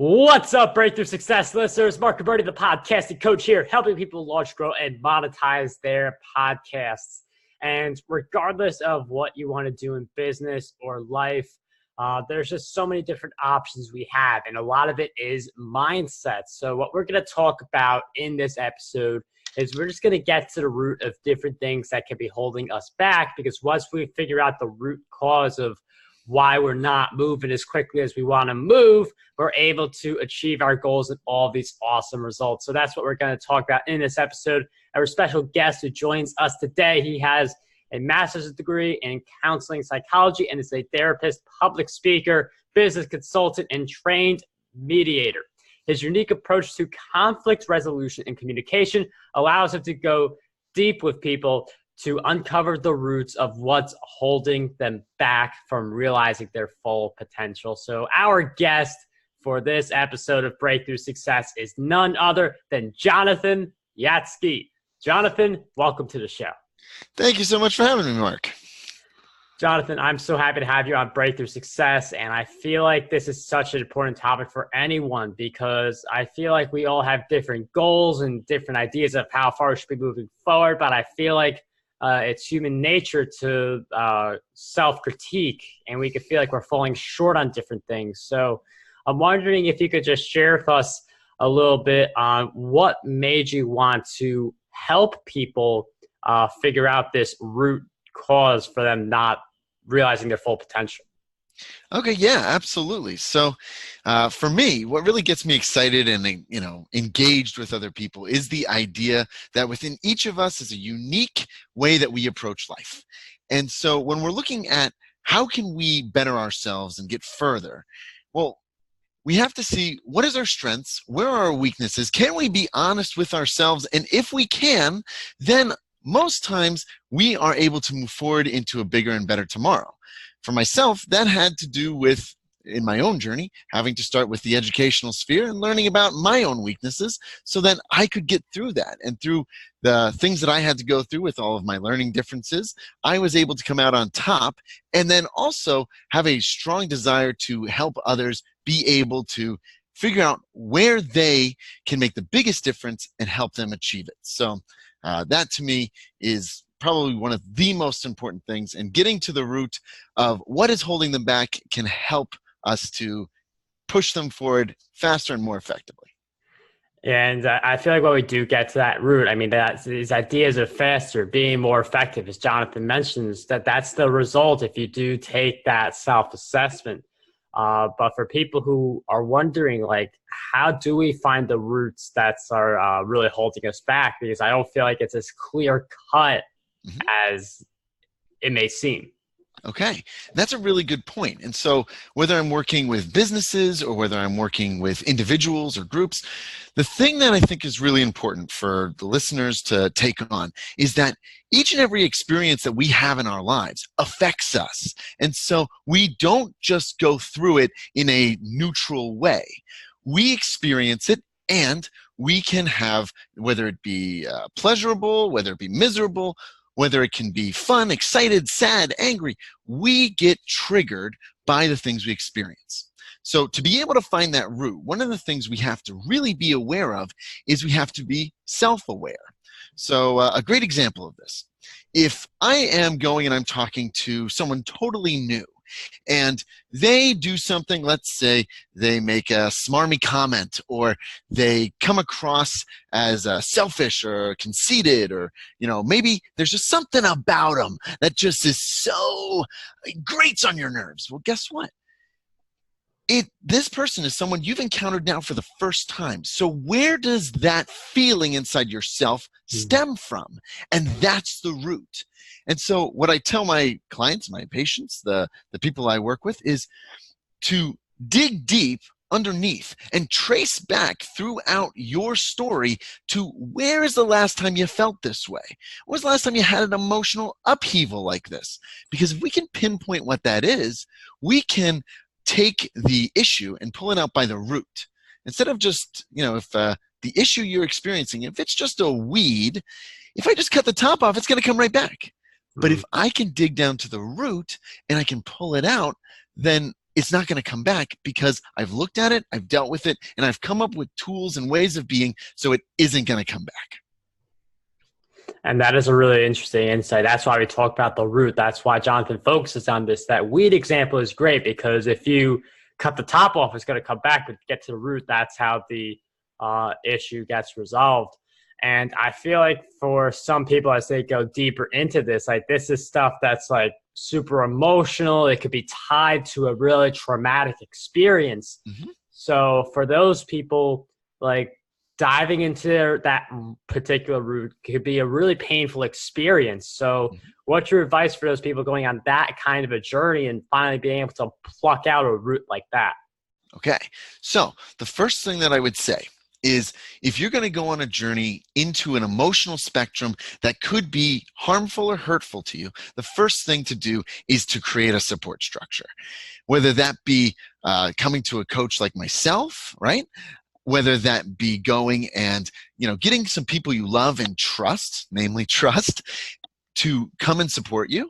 What's up, Breakthrough Success listeners? Marc Guberti, the podcasting coach here, helping people launch, grow, and monetize their podcasts. And regardless of what you want to do in business or life, there's just so many different options we have, and a lot of it is mindset. So what we're going to talk about in this episode is we're just going to get to the root of different things that can be holding us back, because once we figure out the root cause of why we're not moving as quickly as we want to move, we're able to achieve our goals and all these awesome results. So that's what we're going to talk about in this episode. Our special guest who joins us today, he has a master's degree in counseling psychology and is a therapist, public speaker, business consultant, and trained mediator. His unique approach to conflict resolution and communication allows him to go deep with people to uncover the roots of what's holding them back from realizing their full potential. So our guest for this episode of Breakthrough Success is none other than Jonathan Yatsky. Jonathan, welcome to the show. Thank you so much for having me, Mark. Jonathan, I'm so happy to have you on Breakthrough Success, and I feel like this is such an important topic for anyone, because I feel like we all have different goals and different ideas of how far we should be moving forward, but I feel like it's human nature to self-critique, and we could feel like we're falling short on different things. So I'm wondering if you could just share with us a little bit on what made you want to help people figure out this root cause for them not realizing their full potential. Okay, yeah, absolutely. So for me, what really gets me excited and engaged with other people is the idea that within each of us is a unique way that we approach life. And so when we're looking at how can we better ourselves and get further, well, we have to see what is our strengths, where are our weaknesses, can we be honest with ourselves? And if we can, then most times we are able to move forward into a bigger and better tomorrow. For myself, that had to do with, in my own journey, having to start with the educational sphere and learning about my own weaknesses so that I could get through that. And through the things that I had to go through with all of my learning differences, I was able to come out on top, and then also have a strong desire to help others be able to figure out where they can make the biggest difference and help them achieve it. So that to me is probably one of the most important things, and getting to the root of what is holding them back can help us to push them forward faster and more effectively. And I feel like when we do get to that root, I mean, these ideas of faster, being more effective, as Jonathan mentions, that's the result if you do take that self-assessment. But for people who are wondering, like, how do we find the roots that are really holding us back? Because I don't feel like it's as clear cut as it may seem. Okay, that's a really good point. And so whether I'm working with businesses or whether I'm working with individuals or groups, the thing that I think is really important for the listeners to take on is that each and every experience that we have in our lives affects us. And so we don't just go through it in a neutral way. We experience it, and we can have, whether it be pleasurable, whether it be miserable, whether it can be fun, excited, sad, angry, we get triggered by the things we experience. So to be able to find that root, one of the things we have to really be aware of is we have to be self-aware. So a great example of this, if I am going and I'm talking to someone totally new, and they do something, let's say they make a smarmy comment, or they come across as selfish or conceited, or maybe there's just something about them that just is so grates on your nerves. Well, guess what? This person is someone you've encountered now for the first time. So where does that feeling inside yourself stem from? And that's the root. And so what I tell my clients, my patients, the people I work with, is to dig deep underneath and trace back throughout your story to where is the last time you felt this way? When was the last time you had an emotional upheaval like this? Because if we can pinpoint what that is, we can take the issue and pull it out by the root. Instead of just, if the issue you're experiencing, if it's just a weed, if I just cut the top off, it's going to come right back. But if I can dig down to the root and I can pull it out, then it's not going to come back because I've looked at it, I've dealt with it, and I've come up with tools and ways of being so it isn't going to come back. And that is a really interesting insight. That's why we talk about the root. That's why Jonathan focuses on this. That weed example is great because if you cut the top off, it's going to come back, but get to the root. That's how the issue gets resolved. And I feel like for some people, as they go deeper into this, like this is stuff that's like super emotional. It could be tied to a really traumatic experience. Mm-hmm. So for those people, like diving into that particular route could be a really painful experience. So what's your advice for those people going on that kind of a journey and finally being able to pluck out a route like that? Okay. So the first thing that I would say is if you're going to go on a journey into an emotional spectrum that could be harmful or hurtful to you, the first thing to do is to create a support structure. Whether that be coming to a coach like myself, right? Whether that be going and, getting some people you love and trust, namely trust, to come and support you.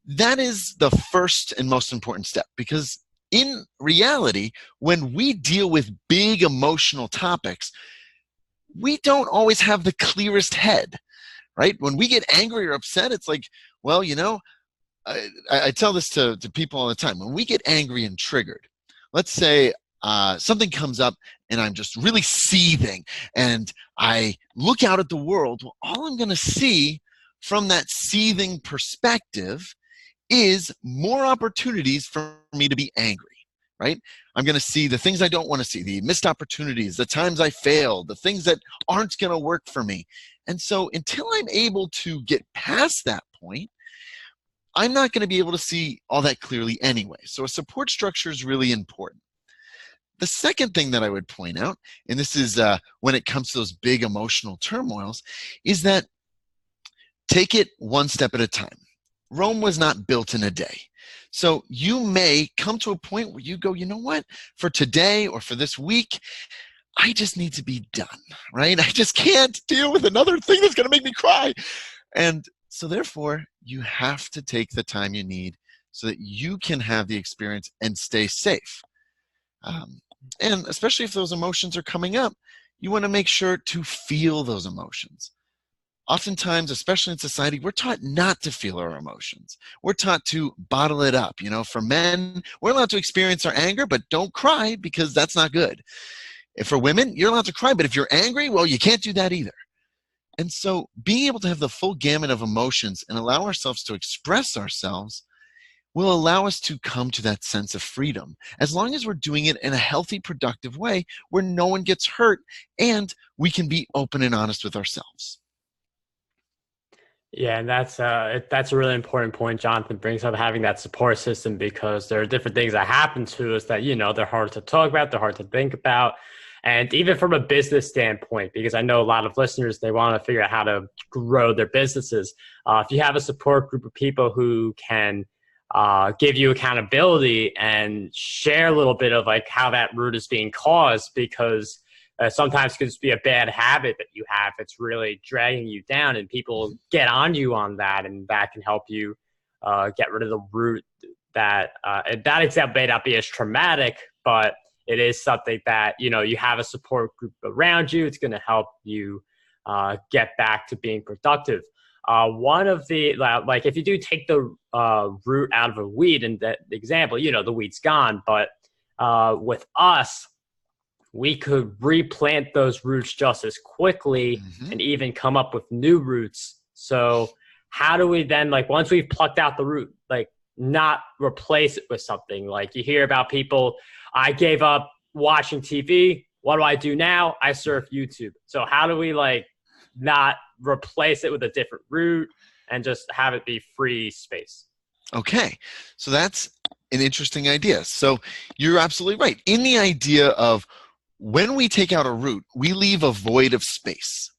That is the first and most important step, because in reality, when we deal with big emotional topics, we don't always have the clearest head, right? When we get angry or upset, it's like, well, I tell this to people all the time. When we get angry and triggered, let's say something comes up and I'm just really seething and I look out at the world, well, all I'm going to see from that seething perspective is more opportunities for me to be angry, right? I'm going to see the things I don't want to see, the missed opportunities, the times I failed, the things that aren't going to work for me. And so until I'm able to get past that point, I'm not going to be able to see all that clearly anyway. So a support structure is really important. The second thing that I would point out, and this is when it comes to those big emotional turmoils, is that take it one step at a time. Rome was not built in a day. So you may come to a point where you go, you know what, for today or for this week, I just need to be done, right? I just can't deal with another thing that's going to make me cry. And so therefore, you have to take the time you need so that you can have the experience and stay safe. And especially if those emotions are coming up, you want to make sure to feel those emotions. Oftentimes, especially in society, we're taught not to feel our emotions. We're taught to bottle it up. For men, we're allowed to experience our anger, but don't cry because that's not good. And for women, you're allowed to cry, but if you're angry, well, you can't do that either. And so being able to have the full gamut of emotions and allow ourselves to express ourselves will allow us to come to that sense of freedom, as long as we're doing it in a healthy, productive way where no one gets hurt and we can be open and honest with ourselves. Yeah, and that's a really important point Jonathan brings up, having that support system, because there are different things that happen to us that, they're hard to talk about, they're hard to think about. And even from a business standpoint, because I know a lot of listeners, they want to figure out how to grow their businesses. If you have a support group of people who can give you accountability and share a little bit of like how that root is being caused, because sometimes it could just be a bad habit that you have. It's really dragging you down, and people get on you on that, and that can help you get rid of the root. That example may not be as traumatic, but it is something that, you have a support group around you. It's going to help you get back to being productive. One of the, like if you do take the root out of a weed, and that example, the weed's gone, but with us, we could replant those roots just as quickly and even come up with new roots. So how do we then, like once we've plucked out the root, like not replace it with something? Like you hear about people, I gave up watching TV. What do I do now? I surf YouTube. So how do we like not replace it with a different route and just have it be free space? Okay, so that's an interesting idea. So you're absolutely right. In the idea of when we take out a root, we leave a void of space.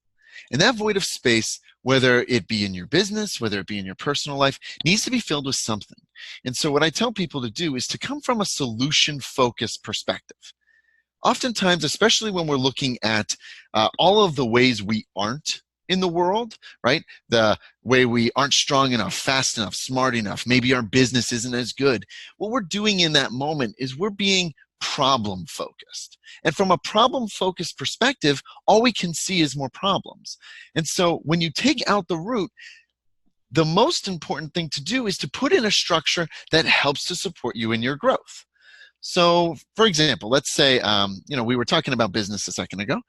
And that void of space, whether it be in your business, whether it be in your personal life, needs to be filled with something. And so what I tell people to do is to come from a solution-focused perspective. Oftentimes, especially when we're looking at all of the ways we aren't in the world, right? The way we aren't strong enough, fast enough, smart enough, maybe our business isn't as good. What we're doing in that moment is we're being problem focused. And from a problem focused perspective, all we can see is more problems. And so when you take out the root, the most important thing to do is to put in a structure that helps to support you in your growth. So, for example, let's say, we were talking about business a second ago.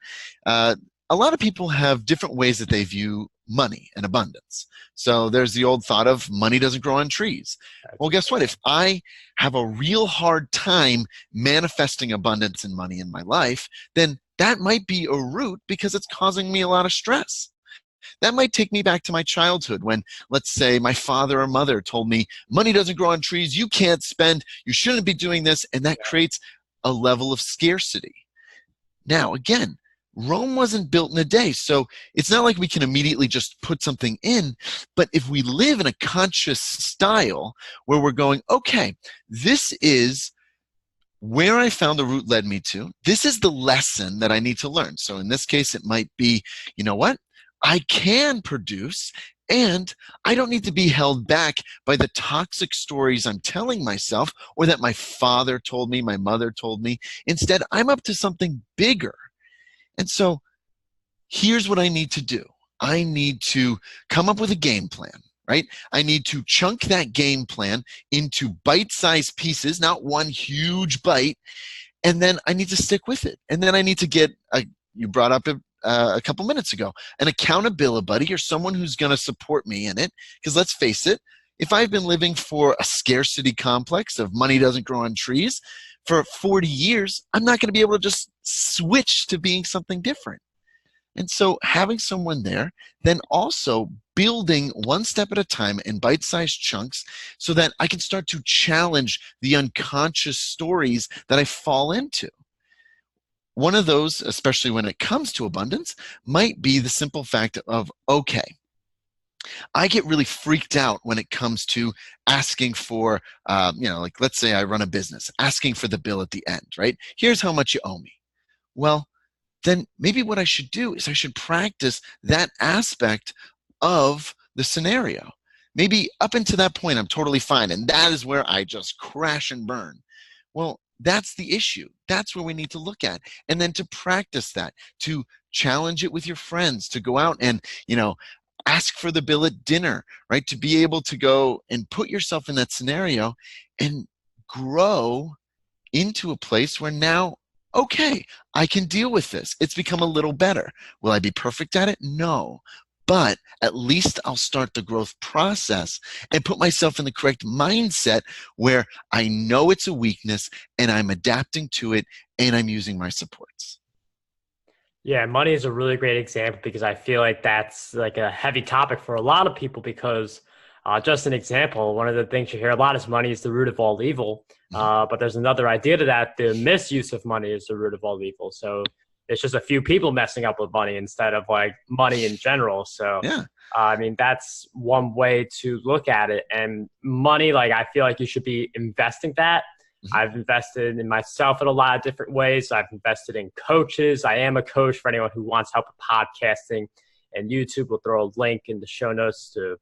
A lot of people have different ways that they view money and abundance. So there's the old thought of money doesn't grow on trees. Well, guess what? If I have a real hard time manifesting abundance and money in my life, then that might be a root because it's causing me a lot of stress. That might take me back to my childhood when, let's say, my father or mother told me, money doesn't grow on trees, you can't spend, you shouldn't be doing this, and that creates a level of scarcity. Now, again, Rome wasn't built in a day, so it's not like we can immediately just put something in, but if we live in a conscious style where we're going, okay, this is where I found the root led me to, this is the lesson that I need to learn. So in this case, it might be, you know what? I can produce, and I don't need to be held back by the toxic stories I'm telling myself or that my father told me, my mother told me. Instead, I'm up to something bigger. And so here's what I need to do. I need to come up with a game plan, right? I need to chunk that game plan into bite-sized pieces, not one huge bite, and then I need to stick with it. And then I need to get, you brought up a couple minutes ago, an accountability buddy or someone who's going to support me in it. Because let's face it, if I've been living for a scarcity complex of money doesn't grow on trees for 40 years, I'm not going to be able to just switch to being something different. And so having someone there, then also building one step at a time in bite-sized chunks so that I can start to challenge the unconscious stories that I fall into. One of those, especially when it comes to abundance, might be the simple fact of, okay, I get really freaked out when it comes to asking for, like let's say I run a business, asking for the bill at the end, right? Here's how much you owe me. Well, then maybe what I should do is I should practice that aspect of the scenario. Maybe up until that point, I'm totally fine. And that is where I just crash and burn. Well, that's the issue. That's where we need to look at. And then to practice that, to challenge it with your friends, to go out and, ask for the bill at dinner, right? To be able to go and put yourself in that scenario and grow into a place where now, okay, I can deal with this. It's become a little better. Will I be perfect at it? No. But at least I'll start the growth process and put myself in the correct mindset where I know it's a weakness and I'm adapting to it and I'm using my supports. Yeah, money is a really great example because I feel like that's like a heavy topic for a lot of people because just an example, one of the things you hear a lot is money is the root of all evil. But there's another idea to that. The misuse of money is the root of all evil. So it's just a few people messing up with money instead of like money in general. So, yeah. That's one way to look at it. And money, like, I feel like you should be investing that. I've invested in myself in a lot of different ways. I've invested in coaches. I am a coach for anyone who wants help with podcasting and YouTube. We'll throw a link in the show notes to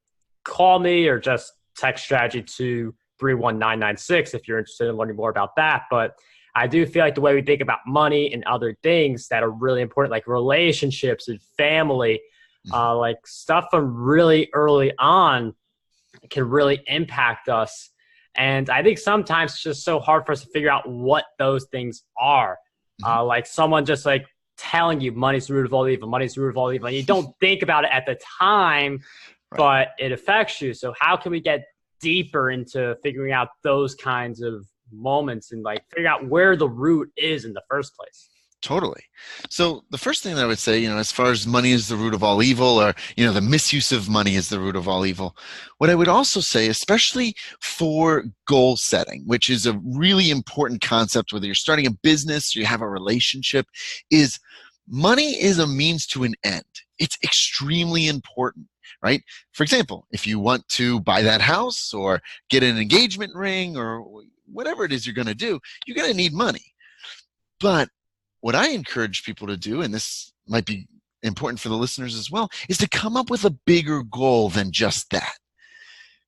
call me or just text strategy to 31996 if you're interested in learning more about that. But I do feel like the way we think about money and other things that are really important, like relationships and family, like stuff from really early on can really impact us. And I think sometimes it's just so hard for us to figure out what those things are. Like someone just like telling you money's the root of all evil, money's the root of all evil. And you don't think about it at the time, but it affects you. So how can we get deeper into figuring out those kinds of moments and like figure out where the root is in the first place? Totally. So the first thing that I would say, as far as money is the root of all evil or, the misuse of money is the root of all evil, what I would also say, especially for goal setting, which is a really important concept, whether you're starting a business or you have a relationship, is money is a means to an end. It's extremely important, right? For example, if you want to buy that house or get an engagement ring or whatever it is you're going to do, you're going to need money. But what I encourage people to do, and this might be important for the listeners as well, is to come up with a bigger goal than just that.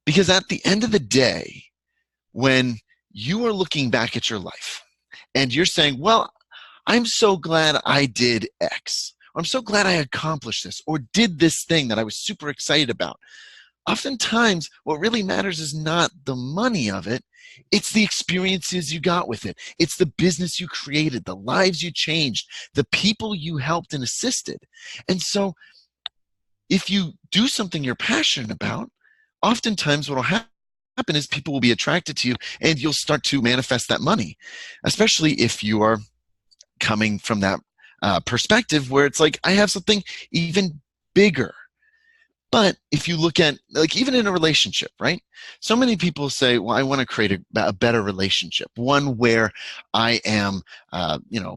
Because at the end of the day, when you are looking back at your life and you're saying, well, I'm so glad I did X, or I'm so glad I accomplished this, or did this thing that I was super excited about. Oftentimes, what really matters is not the money of it, it's the experiences you got with it. It's the business you created, the lives you changed, the people you helped and assisted. And so if you do something you're passionate about, oftentimes what will happen is people will be attracted to you and you'll start to manifest that money, especially if you are coming from that perspective where it's like, I have something even bigger. But if you look at, like, even in a relationship, right? So many people say, well, I want to create a better relationship, one where I am,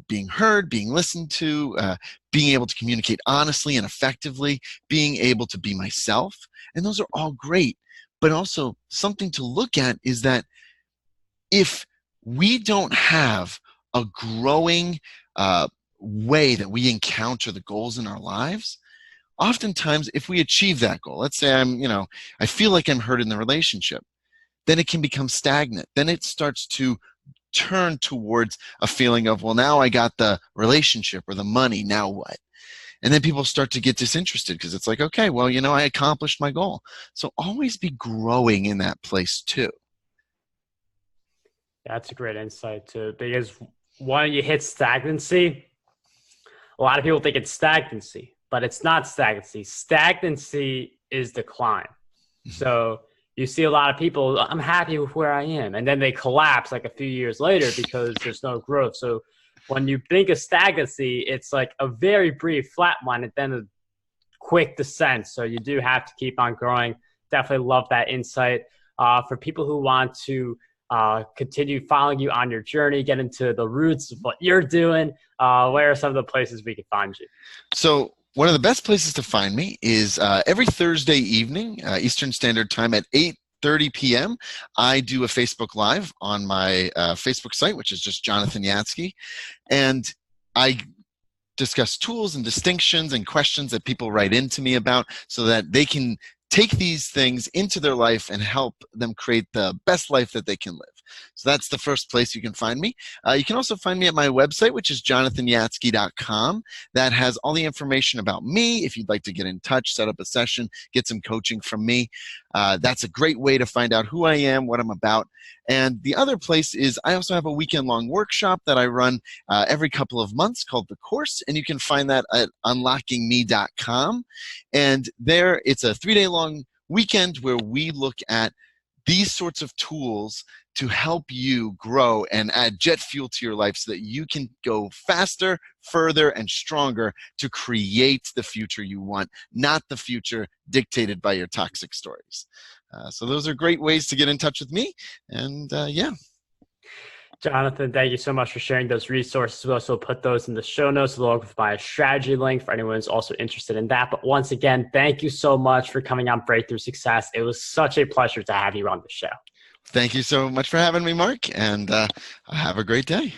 being heard, being listened to, being able to communicate honestly and effectively, being able to be myself. And those are all great. But also something to look at is that if we don't have a growing way that we encounter the goals in our lives, oftentimes, if we achieve that goal, let's say I feel like I'm hurt in the relationship, then it can become stagnant. Then it starts to turn towards a feeling of, well, now I got the relationship or the money, now what? And then people start to get disinterested because it's like, okay, well, I accomplished my goal. So always be growing in that place too. That's a great insight too, because when you hit stagnancy, a lot of people think it's stagnancy. But it's not stagnancy. Stagnancy is decline. So you see a lot of people, I'm happy with where I am. And then they collapse like a few years later because there's no growth. So when you think of stagnancy, it's like a very brief flat line and then a quick descent. So you do have to keep on growing. Definitely love that insight. For people who want to continue following you on your journey, get into the roots of what you're doing, where are some of the places we can find you? So one of the best places to find me is every Thursday evening, Eastern Standard Time at 8:30 p.m. I do a Facebook Live on my Facebook site, which is just Jonathan Yatsky. And I discuss tools and distinctions and questions that people write into me about so that they can take these things into their life and help them create the best life that they can live. So that's the first place you can find me. You can also find me at my website, which is jonathanyatsky.com. That has all the information about me. If you'd like to get in touch, set up a session, get some coaching from me, that's a great way to find out who I am, what I'm about. And the other place is I also have a weekend-long workshop that I run every couple of months called The Course, and you can find that at unlockingme.com. And there, it's a 3-day-long weekend where we look at these sorts of tools to help you grow and add jet fuel to your life so that you can go faster, further, and stronger to create the future you want, not the future dictated by your toxic stories. So those are great ways to get in touch with me. And yeah. Jonathan, thank you so much for sharing those resources. We'll also put those in the show notes along with my strategy link for anyone who's also interested in that. But once again, thank you so much for coming on Breakthrough Success. It was such a pleasure to have you on the show. Thank you so much for having me, Mark, and have a great day.